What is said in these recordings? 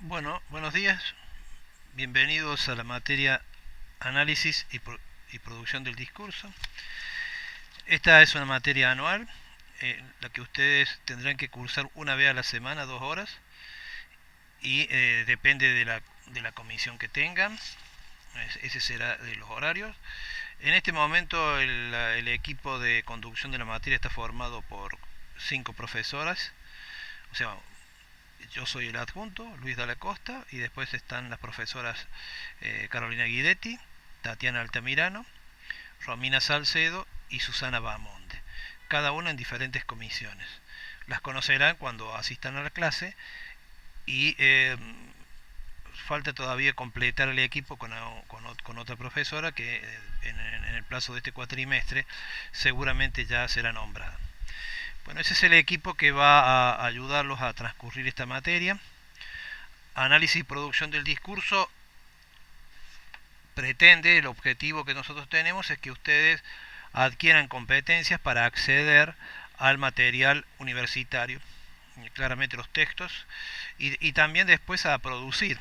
Bueno, buenos días. Bienvenidos a la materia análisis y producción del discurso. Esta es una materia anual, la que ustedes tendrán que cursar una vez a la semana, 2 horas, y depende de la comisión que tengan. Ese será de los horarios. En este momento el equipo de conducción de la materia está formado por 5 profesoras, o sea, yo soy el adjunto, Luis Dalla Costa, y después están las profesoras Carolina Guidetti, Tatiana Altamirano, Romina Salcedo y Susana Bamonde, cada una en diferentes comisiones. Las conocerán cuando asistan a la clase y falta todavía completar el equipo con otra profesora que en el plazo de este cuatrimestre seguramente ya será nombrada. Bueno, ese es el equipo que va a ayudarlos a transcurrir esta materia. Análisis y producción del discurso pretende, el objetivo que nosotros tenemos es que ustedes adquieran competencias para acceder al material universitario, claramente los textos, y también después a producir.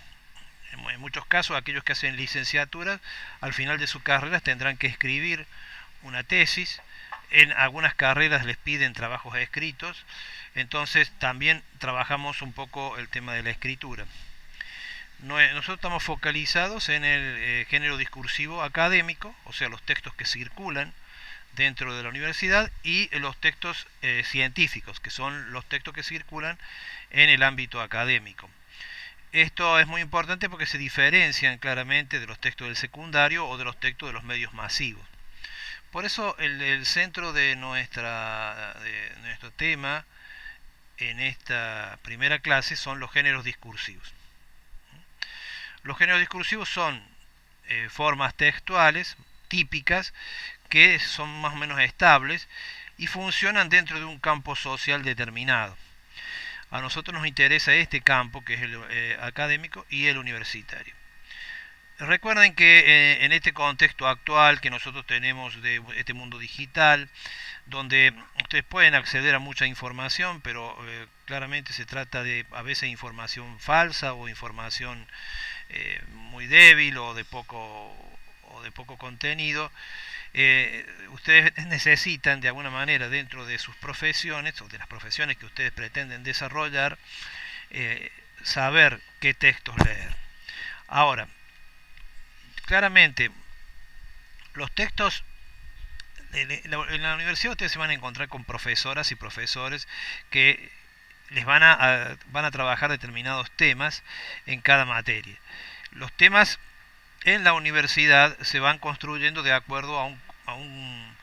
En muchos casos, aquellos que hacen licenciaturas, al final de sus carreras tendrán que escribir una tesis. En algunas carreras les piden trabajos escritos, entonces también trabajamos un poco el tema de la escritura. Nosotros estamos focalizados en el género discursivo académico, o sea, los textos que circulan dentro de la universidad, y los textos científicos, que son los textos que circulan en el ámbito académico. Esto es muy importante porque se diferencian claramente de los textos del secundario o de los textos de los medios masivos. Por eso el centro de nuestro tema en esta primera clase son los géneros discursivos. Los géneros discursivos son formas textuales típicas que son más o menos estables y funcionan dentro de un campo social determinado. A nosotros nos interesa este campo, que es el académico y el universitario. Recuerden que en este contexto actual que nosotros tenemos de este mundo digital, donde ustedes pueden acceder a mucha información, pero claramente se trata de a veces información falsa o información muy débil o de poco contenido. Ustedes necesitan de alguna manera dentro de sus profesiones o de las profesiones que ustedes pretenden desarrollar saber qué textos leer. Ahora, claramente los textos en la universidad ustedes se van a encontrar con profesoras y profesores que les van a trabajar determinados temas en cada materia. Los temas en la universidad se van construyendo de acuerdo a un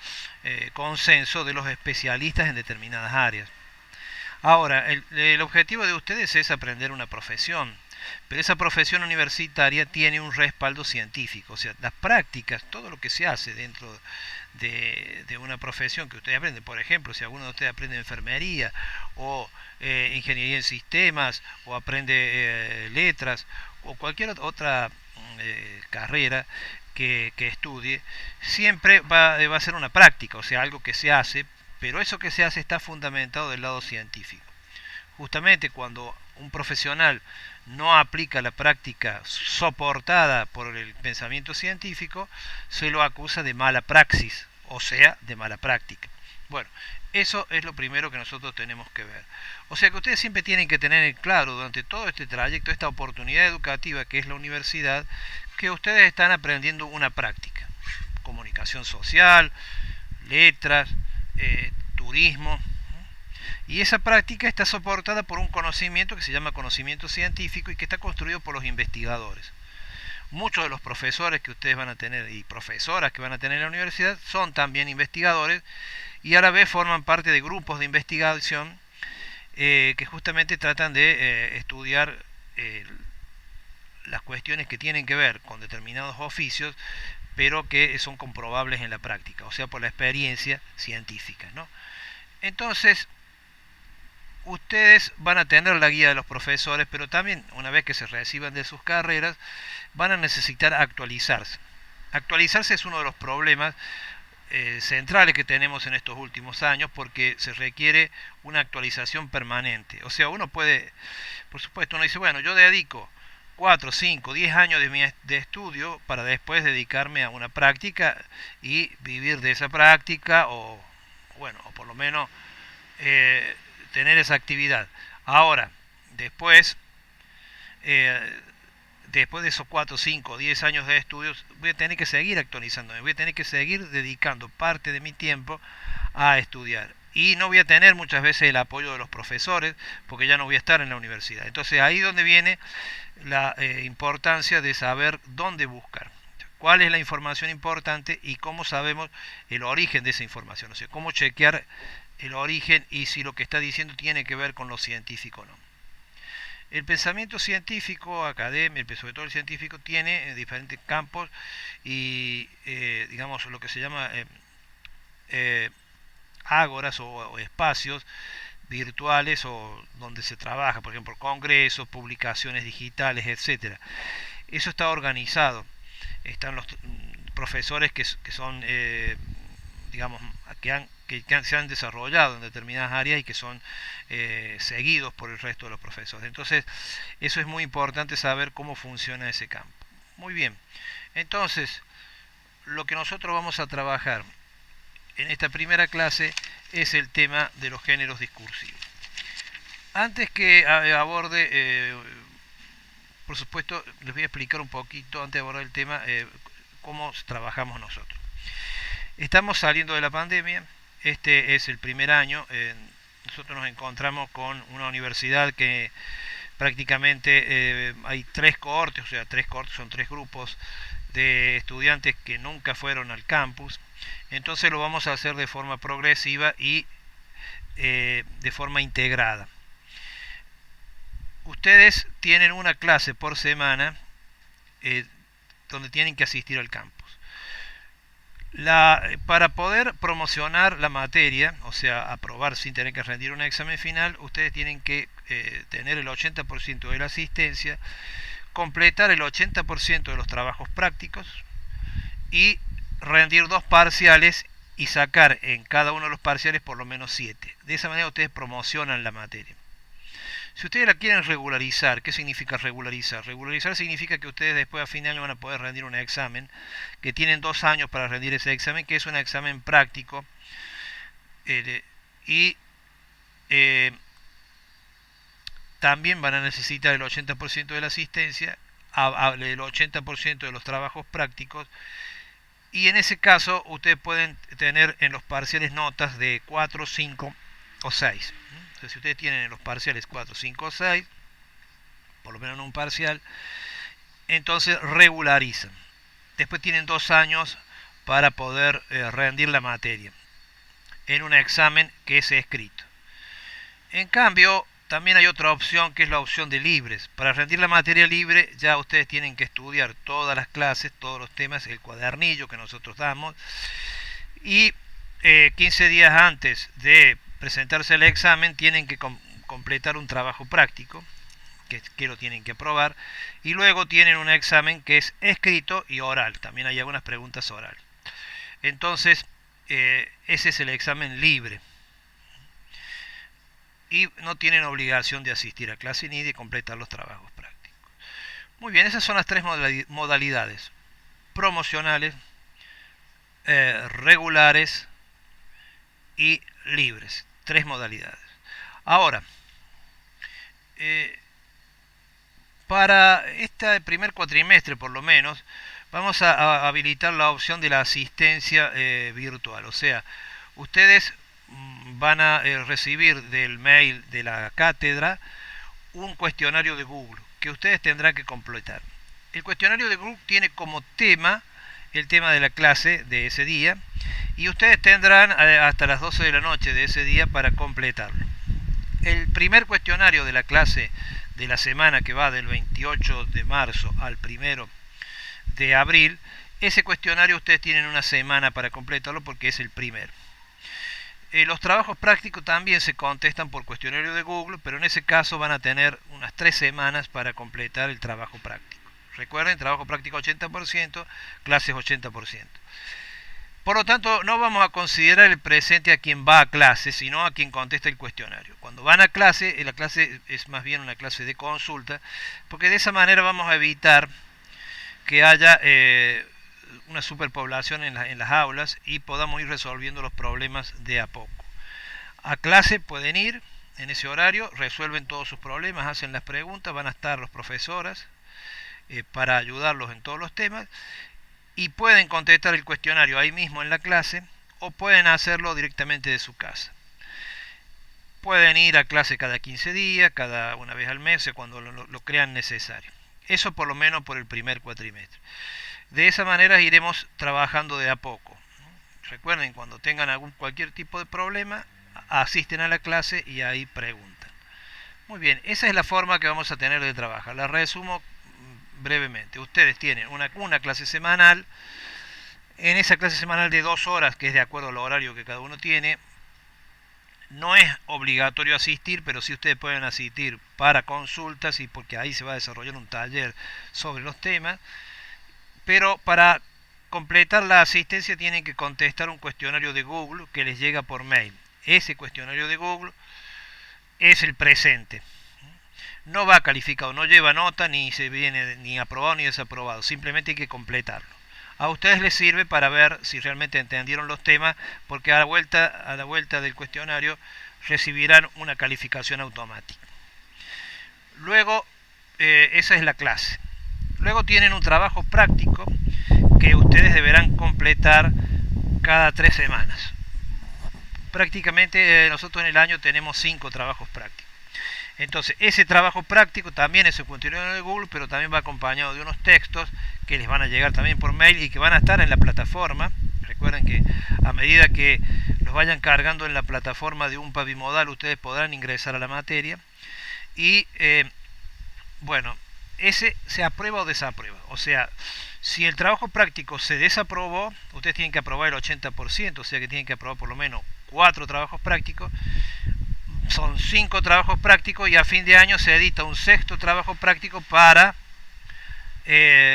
consenso de los especialistas en determinadas áreas. Ahora, el objetivo de ustedes es aprender una profesión, pero esa profesión universitaria tiene un respaldo científico, o sea, las prácticas, todo lo que se hace dentro de una profesión que ustedes aprenden, por ejemplo, si alguno de ustedes aprende enfermería o ingeniería en sistemas o aprende letras o cualquier otra carrera que estudie, siempre va a ser una práctica, o sea, algo que se hace, pero eso que se hace está fundamentado del lado científico. Justamente cuando un profesional no aplica la práctica soportada por el pensamiento científico, se lo acusa de mala praxis, o sea, de mala práctica. Bueno, eso es lo primero que nosotros tenemos que ver. O sea que ustedes siempre tienen que tener claro durante todo este trayecto, esta oportunidad educativa que es la universidad, que ustedes están aprendiendo una práctica. Comunicación social, letras, turismo. Y esa práctica está soportada por un conocimiento que se llama conocimiento científico y que está construido por los investigadores. Muchos de los profesores que ustedes van a tener y profesoras que van a tener en la universidad son también investigadores y a la vez forman parte de grupos de investigación que justamente tratan de estudiar las cuestiones que tienen que ver con determinados oficios, pero que son comprobables en la práctica, o sea, por la experiencia científica, ¿no? Entonces, ustedes van a tener la guía de los profesores, pero también una vez que se reciban de sus carreras, van a necesitar actualizarse. Actualizarse es uno de los problemas centrales que tenemos en estos últimos años, porque se requiere una actualización permanente. O sea, uno puede, por supuesto, uno dice, bueno, yo dedico 4, 5, 10 años de estudio para después dedicarme a una práctica y vivir de esa práctica o, bueno, o por lo menos eh, tener esa actividad. Ahora, después, eh, después de esos 4, 5, 10 años de estudios, voy a tener que seguir actualizándome, voy a tener que seguir dedicando parte de mi tiempo a estudiar. Y no voy a tener muchas veces el apoyo de los profesores porque ya no voy a estar en la universidad. Entonces ahí es donde viene la importancia de saber dónde buscar, cuál es la información importante y cómo sabemos el origen de esa información, o sea, cómo chequear el origen y si lo que está diciendo tiene que ver con lo científico o no. El pensamiento científico, académico, sobre todo el científico, tiene diferentes campos y, digamos, lo que se llama eh, ágoras o espacios virtuales o donde se trabaja, por ejemplo, congresos, publicaciones digitales, etcétera. Eso está organizado. Están los profesores que son, digamos, se han desarrollado en determinadas áreas y que son seguidos por el resto de los profesores. Entonces, eso es muy importante saber cómo funciona ese campo. Muy bien. Entonces, lo que nosotros vamos a trabajar en esta primera clase es el tema de los géneros discursivos. Antes que aborde, por supuesto, les voy a explicar un poquito, antes de abordar el tema, cómo trabajamos nosotros. Estamos saliendo de la pandemia, este es el primer año, nosotros nos encontramos con una universidad que prácticamente hay 3 cohortes, o sea, 3 cohortes son 3 grupos de estudiantes que nunca fueron al campus. Entonces lo vamos a hacer de forma progresiva y de forma integrada. Ustedes tienen una clase por semana donde tienen que asistir al campus. Para poder promocionar la materia, o sea, aprobar sin tener que rendir un examen final, ustedes tienen que tener el 80% de la asistencia, completar el 80% de los trabajos prácticos y rendir 2 parciales y sacar en cada uno de los parciales por lo menos 7. De esa manera ustedes promocionan la materia. Si ustedes la quieren regularizar, ¿qué significa regularizar? Regularizar significa que ustedes después a final van a poder rendir un examen, que tienen 2 años para rendir ese examen, que es un examen práctico, y también van a necesitar el 80% de la asistencia, el 80% de los trabajos prácticos, y en ese caso ustedes pueden tener en los parciales notas de 4, 5 o 6. Entonces, si ustedes tienen en los parciales 4, 5 o 6, por lo menos en un parcial, entonces regularizan. Después tienen 2 años para poder rendir la materia en un examen que es escrito. En cambio, también hay otra opción que es la opción de libres. Para rendir la materia libre ya ustedes tienen que estudiar todas las clases, todos los temas, el cuadernillo que nosotros damos y 15 días antes de presentarse al examen tienen que completar un trabajo práctico que lo tienen que aprobar y luego tienen un examen que es escrito y oral, también hay algunas preguntas orales. Entonces ese es el examen libre y no tienen obligación de asistir a clase ni de completar los trabajos prácticos. Muy bien, esas son las 3 modalidades: promocionales, regulares y libres. 3 modalidades. Ahora, para este primer cuatrimestre por lo menos, vamos a habilitar la opción de la asistencia virtual. O sea, ustedes van a recibir del mail de la cátedra un cuestionario de Google que ustedes tendrán que completar. El cuestionario de Google tiene como tema el tema de la clase de ese día y ustedes tendrán hasta las 12 de la noche de ese día para completarlo. El primer cuestionario de la clase de la semana que va del 28 de marzo al 1 de abril, ese cuestionario ustedes tienen una semana para completarlo porque es el primero. Los trabajos prácticos también se contestan por cuestionario de Google, pero en ese caso van a tener unas 3 semanas para completar el trabajo práctico. Recuerden, trabajo práctico 80%, clases 80%. Por lo tanto, no vamos a considerar el presente a quien va a clase, sino a quien contesta el cuestionario. Cuando van a clase, la clase es más bien una clase de consulta, porque de esa manera vamos a evitar que haya una superpoblación en las aulas y podamos ir resolviendo los problemas de a poco. A clase pueden ir en ese horario, resuelven todos sus problemas, hacen las preguntas, van a estar los profesores para ayudarlos en todos los temas y pueden contestar el cuestionario ahí mismo en la clase o pueden hacerlo directamente de su casa. Pueden ir a clase cada 15 días, cada una vez al mes, cuando lo crean necesario. Eso por lo menos por el primer cuatrimestre. De esa manera iremos trabajando de a poco. Recuerden, cuando tengan cualquier tipo de problema, asisten a la clase y ahí preguntan. Muy bien, esa es la forma que vamos a tener de trabajar. La resumo brevemente. Ustedes tienen una clase semanal. En esa clase semanal de 2 horas, que es de acuerdo al horario que cada uno tiene, no es obligatorio asistir, pero sí ustedes pueden asistir para consultas y porque ahí se va a desarrollar un taller sobre los temas. Pero para completar la asistencia tienen que contestar un cuestionario de Google que les llega por mail. Ese cuestionario de Google es el presente. No va calificado, no lleva nota, ni se viene ni aprobado ni desaprobado, simplemente hay que completarlo. A ustedes les sirve para ver si realmente entendieron los temas, porque a la vuelta del cuestionario recibirán una calificación automática. Luego, esa es la clase. Luego tienen un trabajo práctico que ustedes deberán completar cada 3 semanas. Prácticamente nosotros en el año tenemos 5 trabajos prácticos. Entonces, ese trabajo práctico también es el contenido de Google, pero también va acompañado de unos textos que les van a llegar también por mail y que van a estar en la plataforma. Recuerden que a medida que los vayan cargando en la plataforma de UNPA Bimodal, ustedes podrán ingresar a la materia. Y, bueno, ese se aprueba o desaprueba. O sea, si el trabajo práctico se desaprobó, ustedes tienen que aprobar el 80%, o sea que tienen que aprobar por lo menos 4 trabajos prácticos. Son 5 trabajos prácticos y a fin de año se edita un 6º trabajo práctico para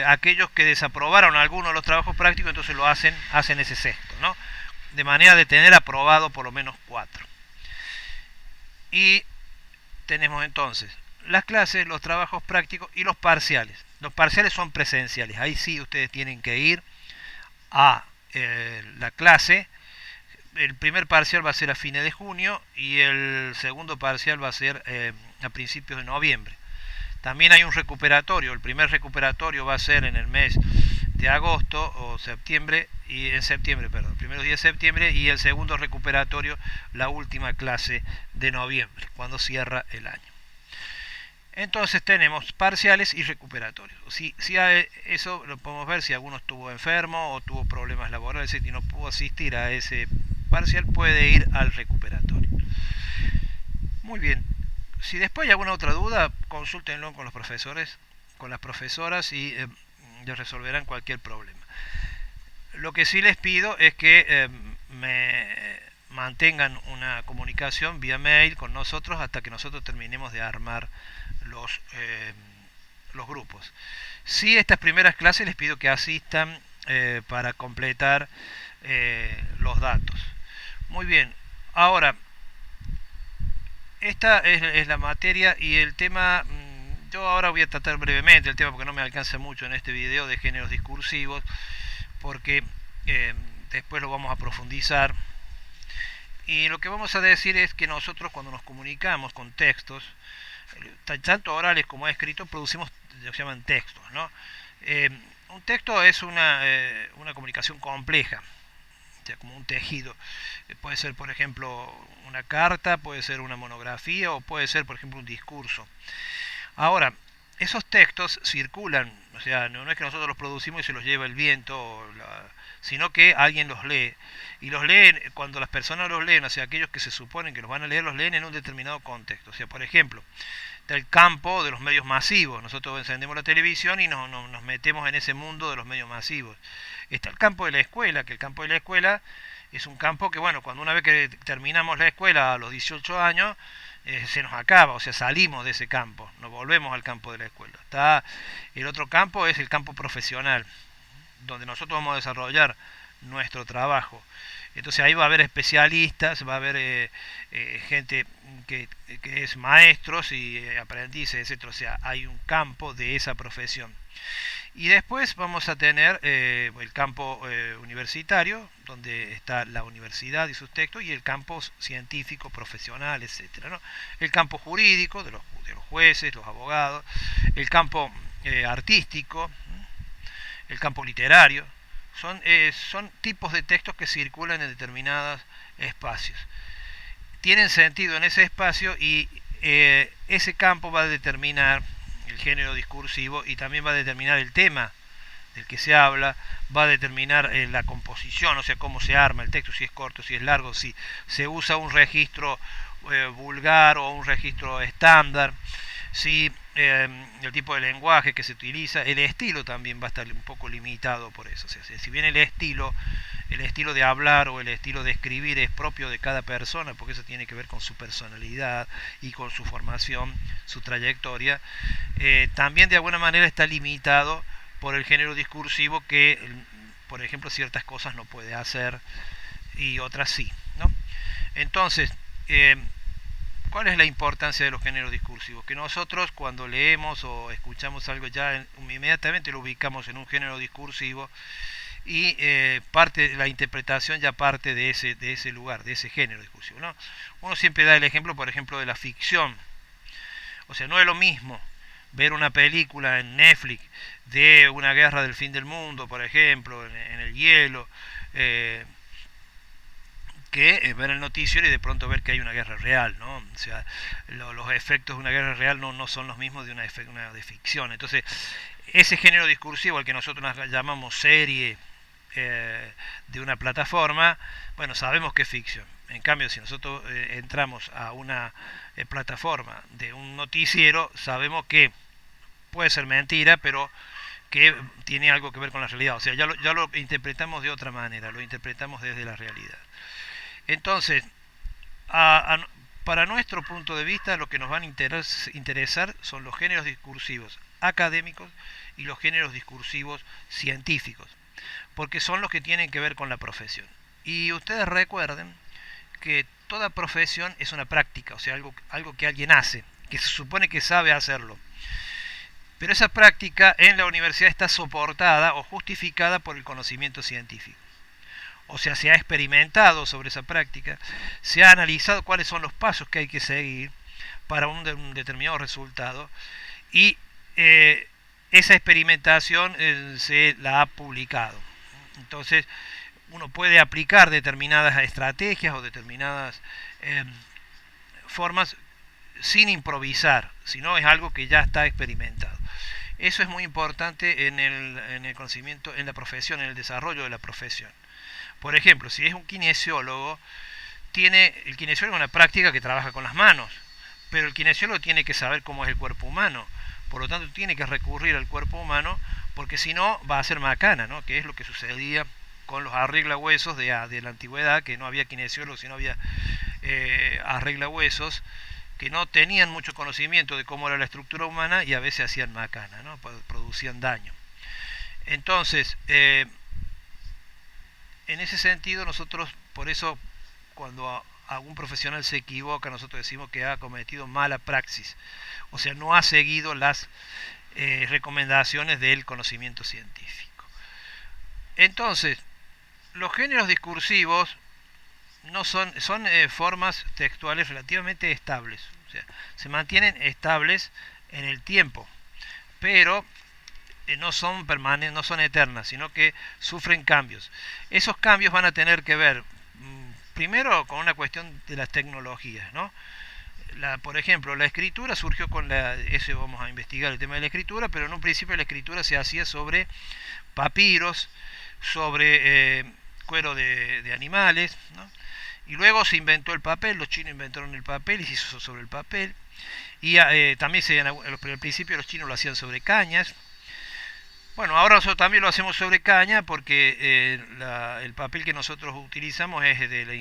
aquellos que desaprobaron algunos de los trabajos prácticos, entonces hacen ese 6º, ¿no? De manera de tener aprobado por lo menos 4. Y tenemos entonces las clases, los trabajos prácticos y los parciales. Los parciales son presenciales, ahí sí ustedes tienen que ir a la clase. El primer parcial va a ser a fines de junio y el segundo parcial va a ser a principios de noviembre. También hay un recuperatorio. El primer recuperatorio va a ser en el mes de agosto o septiembre, primeros días de septiembre, y el segundo recuperatorio la última clase de noviembre, cuando cierra el año. Entonces tenemos parciales y recuperatorios. Si eso lo podemos ver si alguno estuvo enfermo o tuvo problemas laborales y no pudo asistir a ese parcial, puede ir al recuperatorio. Muy bien. Si después hay alguna otra duda, consúltenlo con los profesores, con las profesoras y les resolverán cualquier problema. Lo que sí les pido es que me mantengan una comunicación vía mail con nosotros hasta que nosotros terminemos de armar los grupos. Sí, estas primeras clases les pido que asistan para completar los datos. Muy bien, ahora esta es la materia y el tema. Yo ahora voy a tratar brevemente el tema porque no me alcanza mucho en este video de géneros discursivos, porque después lo vamos a profundizar. Y lo que vamos a decir es que nosotros, cuando nos comunicamos con textos, tanto orales como escritos, producimos lo que se llaman textos, ¿no? Un texto es una comunicación compleja, o sea, como un tejido. Puede ser, por ejemplo, una carta, puede ser una monografía o puede ser, por ejemplo, un discurso. Ahora, esos textos circulan, o sea, no es que nosotros los producimos y se los lleva el viento, sino que alguien los lee. Y los leen, cuando las personas los leen, o sea, aquellos que se suponen que los van a leer, los leen en un determinado contexto. O sea, por ejemplo, está el campo de los medios masivos. Nosotros encendemos la televisión y nos metemos en ese mundo de los medios masivos. Está el campo de la escuela, que el campo de la escuela es un campo que, bueno, cuando una vez que terminamos la escuela a los 18 años, se nos acaba, o sea, salimos de ese campo, nos volvemos al campo de la escuela. El otro campo es el campo profesional, donde nosotros vamos a desarrollar nuestro trabajo. Entonces ahí va a haber especialistas, va a haber gente que es maestros y aprendices, etc. O sea, hay un campo de esa profesión. Y después vamos a tener el campo universitario, donde está la universidad y sus textos, y el campo científico, profesional, etcétera, ¿no? El campo jurídico, de los jueces, los abogados, el campo artístico, el campo literario. Son tipos de textos que circulan en determinados espacios. Tienen sentido en ese espacio y ese campo va a determinar el género discursivo y también va a determinar el tema del que se habla, va a determinar la composición, o sea, cómo se arma el texto, si es corto, si es largo, si se usa un registro vulgar o un registro estándar, si el tipo de lenguaje que se utiliza, el estilo también va a estar un poco limitado por eso. O sea, si bien el estilo de hablar o el estilo de escribir es propio de cada persona, porque eso tiene que ver con su personalidad y con su formación, su trayectoria, también de alguna manera está limitado por el género discursivo que, por ejemplo, ciertas cosas no puede hacer y otras sí, ¿no? Entonces, ¿cuál es la importancia de los géneros discursivos? Que nosotros cuando leemos o escuchamos algo ya inmediatamente lo ubicamos en un género discursivo y parte de la interpretación ya parte de ese lugar, de ese género discursivo, ¿no? Uno siempre da el ejemplo, por ejemplo, de la ficción. O sea, no es lo mismo ver una película en Netflix de una guerra del fin del mundo, por ejemplo, en el hielo, que ver el noticiero y de pronto ver que hay una guerra real, ¿no? O sea, los efectos de una guerra real no son los mismos de una de ficción. Entonces, ese género discursivo al que nosotros llamamos serie de una plataforma, bueno, sabemos que es ficción. En cambio, si nosotros entramos a una plataforma de un noticiero, sabemos que puede ser mentira, pero que tiene algo que ver con la realidad. O sea, ya lo interpretamos de otra manera, lo interpretamos desde la realidad. Entonces, para nuestro punto de vista, lo que nos van a interesar son los géneros discursivos académicos y los géneros discursivos científicos, porque son los que tienen que ver con la profesión. Y ustedes recuerden que toda profesión es una práctica, o sea, algo que alguien hace, que se supone que sabe hacerlo. Pero esa práctica en la universidad está soportada o justificada por el conocimiento científico. O sea, se ha experimentado sobre esa práctica, se ha analizado cuáles son los pasos que hay que seguir para un determinado resultado y esa experimentación se la ha publicado. Entonces, uno puede aplicar determinadas estrategias o determinadas formas sin improvisar, sino es algo que ya está experimentado. Eso es muy importante en el conocimiento, en la profesión, en el desarrollo de la profesión. Por ejemplo, si es un kinesiólogo, el kinesiólogo es una práctica que trabaja con las manos, pero el kinesiólogo tiene que saber cómo es el cuerpo humano, por lo tanto tiene que recurrir al cuerpo humano, porque si no va a ser macana, ¿no? Que es lo que sucedía con los arreglahuesos de la antigüedad, que no había kinesiólogos, sino había arreglahuesos, que no tenían mucho conocimiento de cómo era la estructura humana y a veces hacían macana, ¿no? Producían daño. Entonces, en ese sentido nosotros, por eso cuando algún profesional se equivoca, nosotros decimos que ha cometido mala praxis, o sea, no ha seguido las recomendaciones del conocimiento científico. Entonces, los géneros discursivos no son formas textuales relativamente estables, o sea, se mantienen estables en el tiempo, pero no son permanentes, no son eternas, sino que sufren cambios. Esos cambios van a tener que ver primero con una cuestión de las tecnologías, ¿no? Por ejemplo, la escritura surgió eso vamos a investigar el tema de la escritura, pero en un principio la escritura se hacía sobre papiros, sobre cuero de animales, ¿no? Y luego se inventó el papel, los chinos inventaron el papel y se hizo sobre el papel. Y también al principio los chinos lo hacían sobre cañas. Bueno, ahora nosotros también lo hacemos sobre caña porque el papel que nosotros utilizamos es de la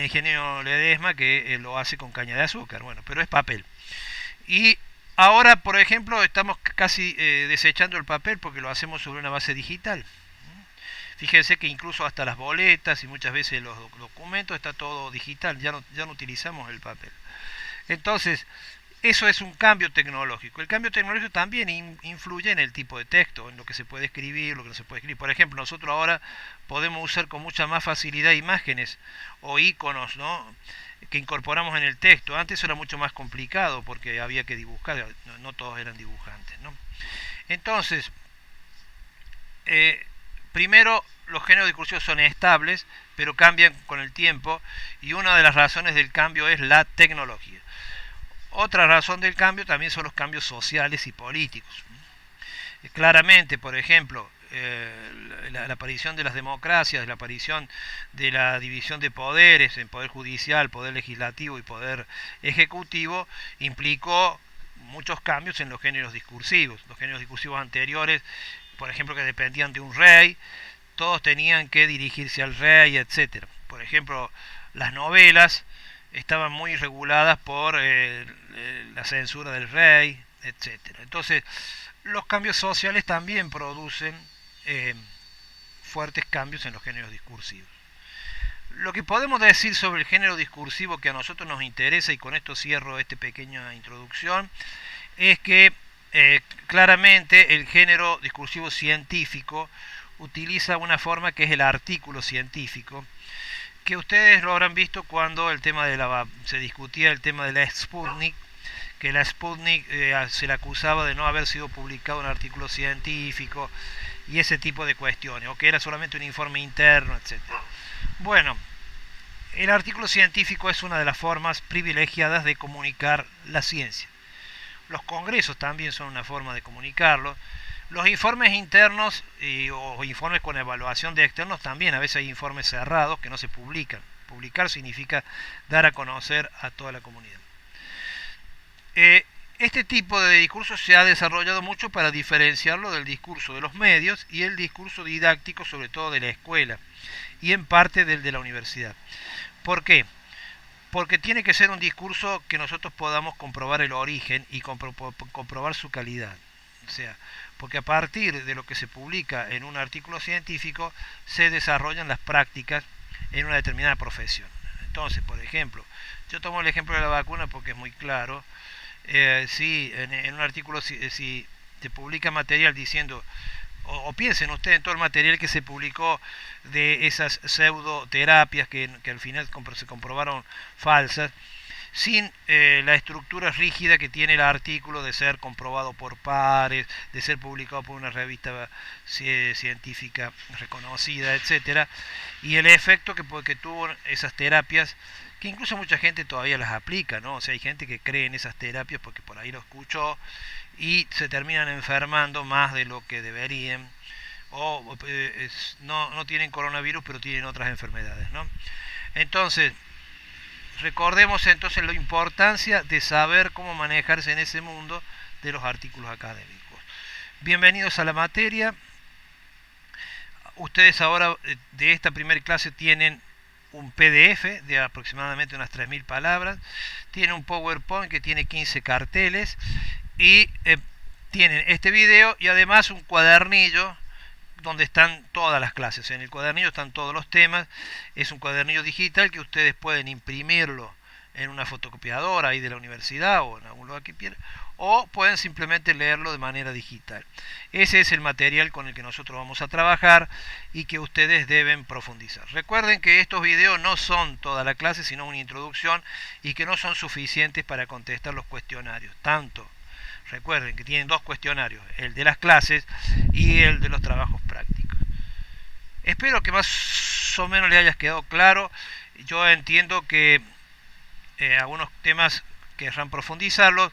ingeniero Ledesma que lo hace con caña de azúcar, bueno, pero es papel. Y ahora, por ejemplo, estamos casi desechando el papel porque lo hacemos sobre una base digital. Fíjense que incluso hasta las boletas y muchas veces los documentos está todo digital, ya no utilizamos el papel. Entonces, eso es un cambio tecnológico. El cambio tecnológico también influye en el tipo de texto, en lo que se puede escribir, lo que no se puede escribir. Por ejemplo, nosotros ahora podemos usar con mucha más facilidad imágenes o iconos, ¿no?, que incorporamos en el texto. Antes era mucho más complicado porque había que dibujar, no todos eran dibujantes, ¿no? Entonces, primero, los géneros discursivos son estables, pero cambian con el tiempo, y una de las razones del cambio es la tecnología. Otra razón del cambio también son los cambios sociales y políticos. Claramente, por ejemplo, la aparición de las democracias, la aparición de la división de poderes en poder judicial, poder legislativo y poder ejecutivo, implicó muchos cambios en los géneros discursivos. Los géneros discursivos anteriores, por ejemplo, que dependían de un rey, todos tenían que dirigirse al rey, etc. Por ejemplo, las novelas estaban muy reguladas por la censura del rey, etc. Entonces, los cambios sociales también producen eh, fuertes cambios en los géneros discursivos. Lo que podemos decir sobre el género discursivo que a nosotros nos interesa, y con esto cierro esta pequeña introducción, es que claramente el género discursivo científico utiliza una forma que es el artículo científico, que ustedes lo habrán visto cuando se discutía el tema de la Sputnik, que la Sputnik se le acusaba de no haber sido publicado un artículo científico y ese tipo de cuestiones, o que era solamente un informe interno, etc. Bueno, el artículo científico es una de las formas privilegiadas de comunicar la ciencia. Los congresos también son una forma de comunicarlo. Los informes internos o informes con evaluación de externos también, a veces hay informes cerrados que no se publican. Publicar significa dar a conocer a toda la comunidad. Este tipo de discurso se ha desarrollado mucho para diferenciarlo del discurso de los medios y el discurso didáctico, sobre todo de la escuela, y en parte del de la universidad. ¿Por qué? Porque tiene que ser un discurso que nosotros podamos comprobar el origen y comprobar su calidad. O sea, porque a partir de lo que se publica en un artículo científico se desarrollan las prácticas en una determinada profesión. Entonces, por ejemplo, yo tomo el ejemplo de la vacuna porque es muy claro. Si en un artículo si se publica material diciendo, o piensen ustedes en todo el material que se publicó de esas pseudoterapias que al final se comprobaron falsas, sin la estructura rígida que tiene el artículo de ser comprobado por pares, de ser publicado por una revista científica reconocida, etcétera, y el efecto que tuvo esas terapias, que incluso mucha gente todavía las aplica, ¿no? O sea, hay gente que cree en esas terapias porque por ahí lo escuchó y se terminan enfermando más de lo que deberían, o no tienen coronavirus pero tienen otras enfermedades, ¿no? Entonces, recordemos entonces la importancia de saber cómo manejarse en ese mundo de los artículos académicos. Bienvenidos a la materia. Ustedes ahora de esta primera clase tienen un PDF de aproximadamente unas 3.000 palabras, tienen un PowerPoint que tiene 15 carteles y tienen este video y además un cuadernillo donde están todas las clases. En el cuadernillo están todos los temas. Es un cuadernillo digital que ustedes pueden imprimirlo en una fotocopiadora ahí de la universidad o en algún lugar que quieran, o pueden simplemente leerlo de manera digital. Ese es el material con el que nosotros vamos a trabajar y que ustedes deben profundizar. Recuerden que estos videos no son toda la clase, sino una introducción, y que no son suficientes para contestar los cuestionarios. Recuerden que tienen dos cuestionarios, el de las clases y el de los trabajos prácticos. Espero que más o menos les haya quedado claro. Yo entiendo que algunos temas querrán profundizarlos,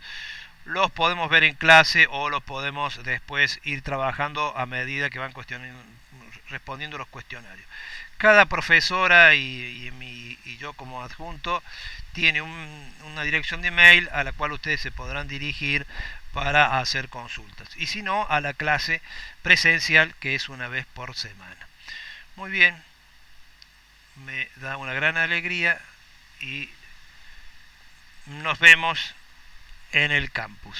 los podemos ver en clase o los podemos después ir trabajando a medida que van respondiendo los cuestionarios. Cada profesora y yo como adjunto tiene una dirección de mail a la cual ustedes se podrán dirigir para hacer consultas. Y si no, a la clase presencial, que es una vez por semana. Muy bien, me da una gran alegría y nos vemos en el campus.